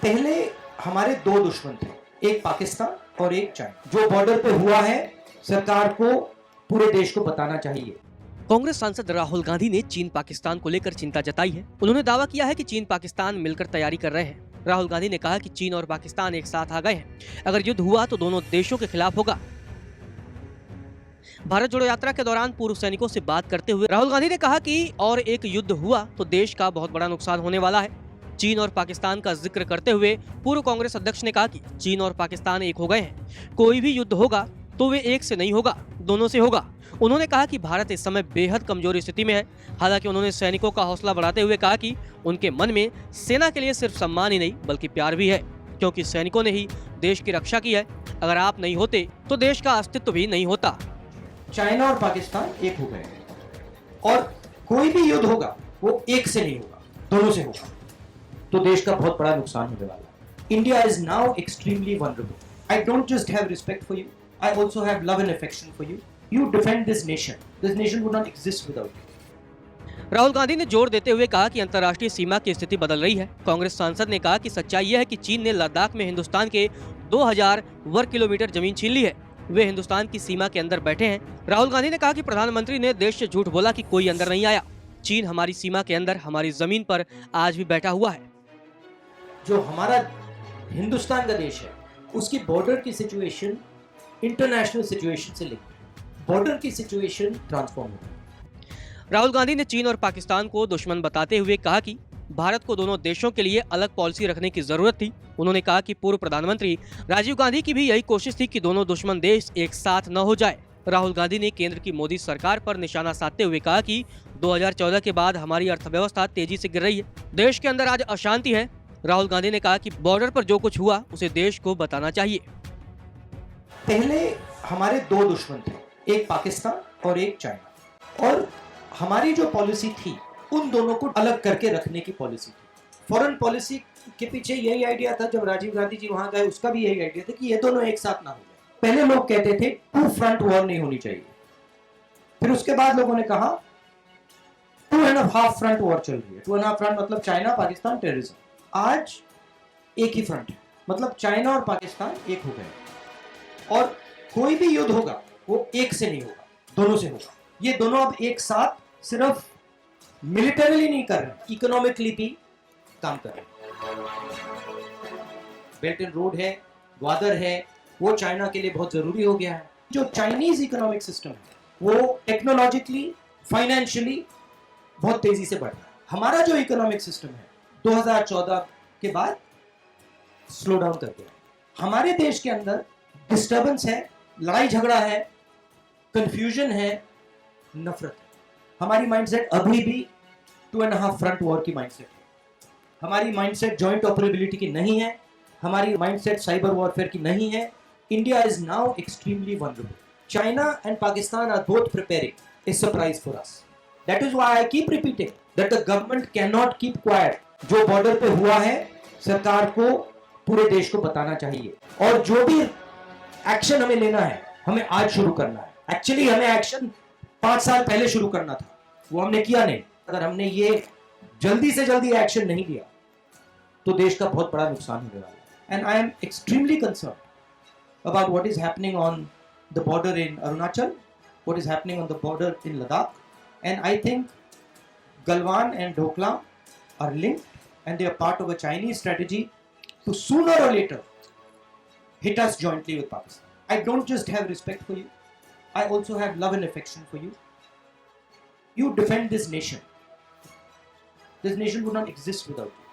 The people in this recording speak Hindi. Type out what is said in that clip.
पहले हमारे दो दुश्मन थे, एक पाकिस्तान और एक चाइना। जो बॉर्डर पे हुआ है, सरकार को पूरे देश को बताना चाहिए। कांग्रेस सांसद राहुल गांधी ने चीन पाकिस्तान को लेकर चिंता जताई है। उन्होंने दावा किया है कि चीन पाकिस्तान मिलकर तैयारी कर रहे हैं। राहुल गांधी ने कहा कि चीन और पाकिस्तान एक साथ आ गए हैं। अगर युद्ध हुआ तो दोनों देशों के खिलाफ होगा। भारत जोड़ो यात्रा के दौरान पूर्व सैनिकों से बात करते हुए राहुल गांधी ने कहा कि और एक युद्ध हुआ तो देश का बहुत बड़ा नुकसान होने वाला है। चीन और पाकिस्तान का जिक्र करते हुए पूर्व कांग्रेस अध्यक्ष ने कहा कि चीन और पाकिस्तान एक हो गए हैं। कोई भी युद्ध होगा तो वे एक से नहीं होगा, दोनों से होगा। उन्होंने कहा कि भारत इस समय बेहद कमजोर स्थिति में है। हालांकि उन्होंने सैनिकों का हौसला बढ़ाते हुए कहा कि उनके मन में सेना के लिए सिर्फ सम्मान ही नहीं बल्कि प्यार भी है, क्योंकि सैनिकों ने ही देश की रक्षा की है। अगर आप नहीं होते तो देश का अस्तित्व भी नहीं होता। चाइना और पाकिस्तान एक हो गए हैं और कोई भी युद्ध होगा वो एक से नहीं होगा, दोनों से होगा। तो देश का बहुत बड़ा नुकसान होने वाला है। India is now extremely vulnerable. I don't just have respect for you, I also have love and affection for you. You defend this nation. This nation would not exist without you. Rahul Gandhi ने जोर देते हुए कहा कि अंतर्राष्ट्रीय सीमा की स्थिति बदल रही है। कांग्रेस सांसद ने कहा कि सच्चाई यह है कि चीन ने लद्दाख में हिंदुस्तान के 2000 वर्ग किलोमीटर जमीन छीन ली है। वे हिंदुस्तान की सीमा के अंदर बैठे हैं। राहुल गांधी ने कहा कि प्रधानमंत्री ने देश से झूठ बोला कि कोई अंदर नहीं आया। चीन हमारी सीमा के अंदर, हमारी जमीन पर आज भी बैठा हुआ है। जो हमारा हिंदुस्तान का देश है, उसकी बॉर्डर की सिचुएशन इंटरनेशनल सिचुएशन से लिंक है। बॉर्डर की सिचुएशन ट्रांसफॉर्म होती है। राहुल गांधी ने चीन और पाकिस्तान को दुश्मन बताते हुए कहा कि भारत को दोनों देशों के लिए अलग पॉलिसी रखने की जरूरत थी। उन्होंने कहा कि पूर्व प्रधानमंत्री राजीव गांधी की भी यही कोशिश थी कि दोनों दुश्मन देश एक साथ न हो जाए। राहुल गांधी ने केंद्र की मोदी सरकार पर निशाना साधते हुए कहा कि 2014 के बाद हमारी अर्थव्यवस्था तेजी से गिर रही है। देश के अंदर आज अशांति है। राहुल गांधी ने कहा कि बॉर्डर पर जो कुछ हुआ उसे देश को बताना चाहिए। पहले हमारे दो दुश्मन थे, एक पाकिस्तान और एक चाइना। और हमारी जो पॉलिसी थी, उन दोनों को अलग करके रखने की पॉलिसी थी। फॉरेन पॉलिसी के पीछे यही आइडिया था। जब राजीव गांधी जी वहां गए, उसका भी यही आइडिया था कि ये दोनों एक साथ ना हो जाए। पहले लोग कहते थे टू फ्रंट वॉर नहीं होनी चाहिए। फिर उसके बाद लोगों ने कहा 2.5 फ्रंट वॉर चल रही है। 2.5 फ्रंट मतलब चाइना, पाकिस्तान, टेररिज्म। आज एक ही फ्रंट है, मतलब चाइना और पाकिस्तान एक हो गए और कोई भी युद्ध होगा वो एक से नहीं होगा, दोनों से होगा। ये दोनों अब एक साथ सिर्फ मिलिटरीली नहीं कर रहे, इकोनॉमिकली भी काम कर रहे हैं। बेल्ट एंड रोड है, ग्वादर है, वो चाइना के लिए बहुत जरूरी हो गया है। जो चाइनीज इकोनॉमिक सिस्टम है वो टेक्नोलॉजिकली, फाइनेंशियली बहुत तेजी से बढ़ रहा है। हमारा जो इकोनॉमिक सिस्टम है 2014 के बाद स्लो डाउन कर गया है। हमारे देश के अंदर डिस्टर्बेंस है, लड़ाई झगड़ा है, कंफ्यूजन है, नफरत है। हमारी माइंडसेट अभी भी 2.5 फ्रंट वॉर की माइंडसेट है। हमारी माइंडसेट जॉइंट ऑपरेबिलिटी की नहीं है। हमारी माइंडसेट साइबर वॉरफेयर की नहीं है। India is now extremely vulnerable. China and Pakistan are both preparing a surprise for us. That is why I keep repeating that the government cannot keep quiet. जो बॉर्डर पे हुआ है, सरकार को पूरे देश को बताना चाहिए। और जो भी एक्शन हमें लेना है, हमें आज शुरू करना है। एक्चुअली हमें एक्शन 5 साल पहले शुरू करना था, वो हमने किया नहीं। अगर हमने ये जल्दी से जल्दी एक्शन नहीं लिया तो देश का बहुत बड़ा नुकसान होने वाला है। And I am extremely concern about what is happening on the border in Arunachal, what is happening on the border in Ladakh, and I think Galwan and Doklam are linked and they are part of a Chinese strategy to sooner or later hit us jointly with Pakistan. I don't just have respect for you, I also have love and affection for you. You defend this nation. This nation would not exist without you.